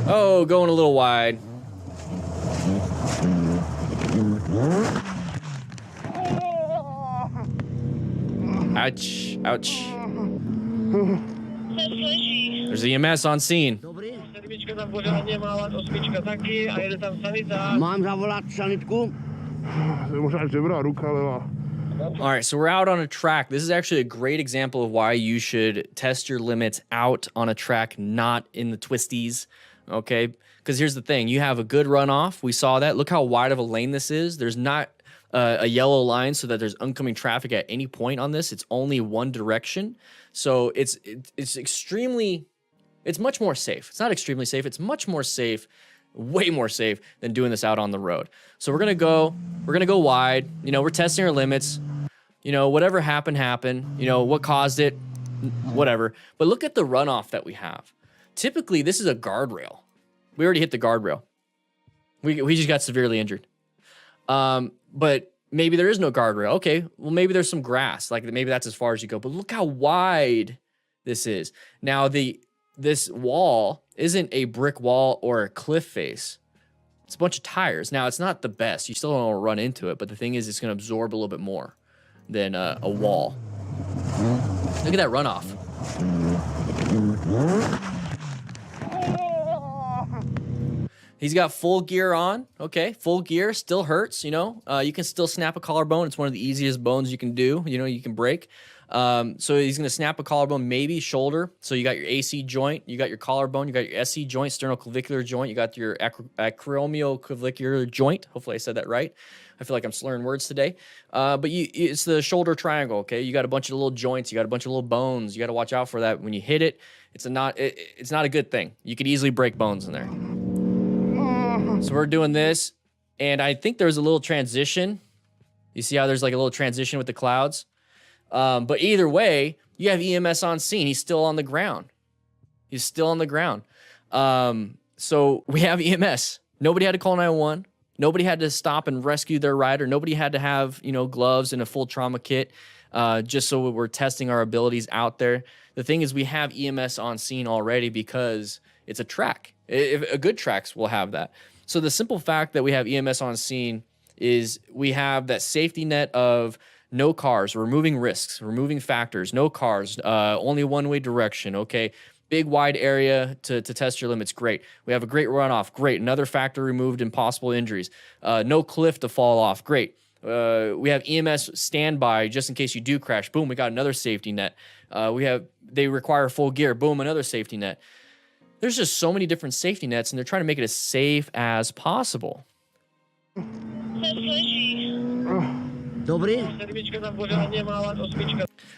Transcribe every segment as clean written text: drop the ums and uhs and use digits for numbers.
Oh, going a little wide. Ouch, ouch. There's EMS on scene. All right, so we're out on a track. This is actually a great example of why you should test your limits out on a track, not in the twisties, okay? Because here's the thing. You have a good runoff. We saw that. Look how wide of a lane this is. There's not a yellow line so that there's oncoming traffic at any point on this. It's only one direction. So it's extremely, it's much more safe. It's not extremely safe. It's much more safe, way more safe than doing this out on the road. So we're going to go wide. You know, we're testing our limits. You know, whatever happened, happened. You know, what caused it, whatever. But look at the runoff that we have. Typically, this is a guardrail. We already hit the guardrail. We just got severely injured. But maybe there is no guardrail. Okay, well, maybe there's some grass. Like, maybe that's as far as you go. But look how wide this is. Now, this wall isn't a brick wall or a cliff face. It's a bunch of tires. Now, it's not the best. You still don't want to run into it. But the thing is, it's going to absorb a little bit more than a wall. Look at that runoff. He's got full gear on. Okay, full gear still hurts. You know, you can still snap a collarbone. It's one of the easiest bones you can do. You know, you can break. So he's going to snap a collarbone, maybe shoulder. So you got your AC joint, you got your collarbone, you got your SC joint, sternoclavicular joint, you got your acromioclavicular joint. Hopefully I said that right. I feel like I'm slurring words today. But it's the shoulder triangle. Okay, you got a bunch of little joints, you got a bunch of little bones. You got to watch out for that. When you hit it, it's not a good thing. You could easily break bones in there. So we're doing this, and I think there's a little transition. You see how there's like a little transition with the clouds? But either way, you have EMS on scene. He's still on the ground. He's still on the ground. So we have EMS. Nobody had to call 911. Nobody had to stop and rescue their rider. Nobody had to have, you know, gloves and a full trauma kit, just so we're testing our abilities out there. The thing is, we have EMS on scene already because it's a track. A good tracks will have that. So the simple fact that we have EMS on scene is we have that safety net of no cars, removing risks, removing factors, no cars, only one-way direction, okay? Big, wide area to test your limits, great. We have a great runoff, great. Another factor removed in possible injuries. No cliff to fall off, great. We have EMS standby just in case you do crash. Boom, we got another safety net. They require full gear. Boom, another safety net. There's just so many different safety nets, and they're trying to make it as safe as possible.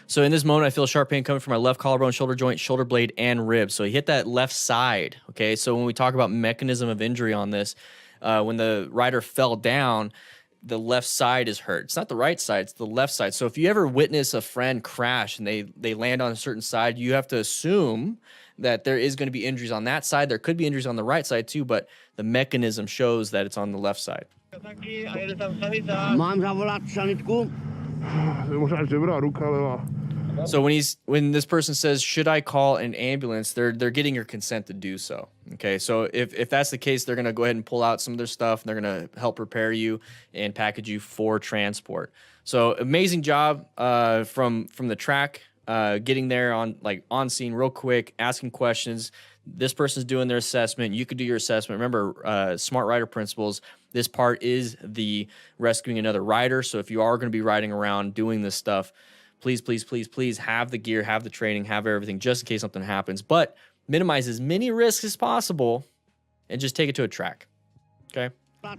So in this moment, I feel sharp pain coming from my left collarbone, shoulder joint, shoulder blade, and rib. So he hit that left side, okay? So when we talk about mechanism of injury on this, when the rider fell down, the left side is hurt. It's not the right side, it's the left side. So if you ever witness a friend crash and they land on a certain side, you have to assume that there is going to be injuries on that side. There could be injuries on the right side too, but the mechanism shows that it's on the left side. So when this person says, should I call an ambulance, they're getting your consent to do so. Okay, so if that's the case, they're gonna go ahead and pull out some of their stuff, and they're gonna help prepare you and package you for transport. So amazing job from the track, getting there on scene real quick, asking questions. This person's doing their assessment. You could do your assessment. Remember, Smart Rider principles. This part is the rescuing another rider. So if you are going to be riding around doing this stuff, please, please, please, please have the gear, have the training, have everything just in case something happens. But minimize as many risks as possible and just take it to a track. Okay? But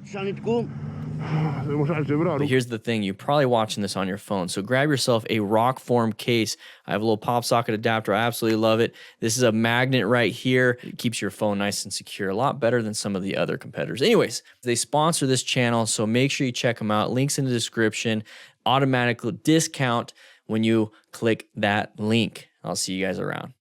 here's the thing, you're probably watching this on your phone, so grab yourself a rock form case. I have a little pop socket adapter. I absolutely love it. This is a magnet right here. It keeps your phone nice and secure, a lot better than some of the other competitors. Anyways, they sponsor this channel, so make sure you check them out. Links in the description. Automatic discount when you click that link. I'll see you guys around.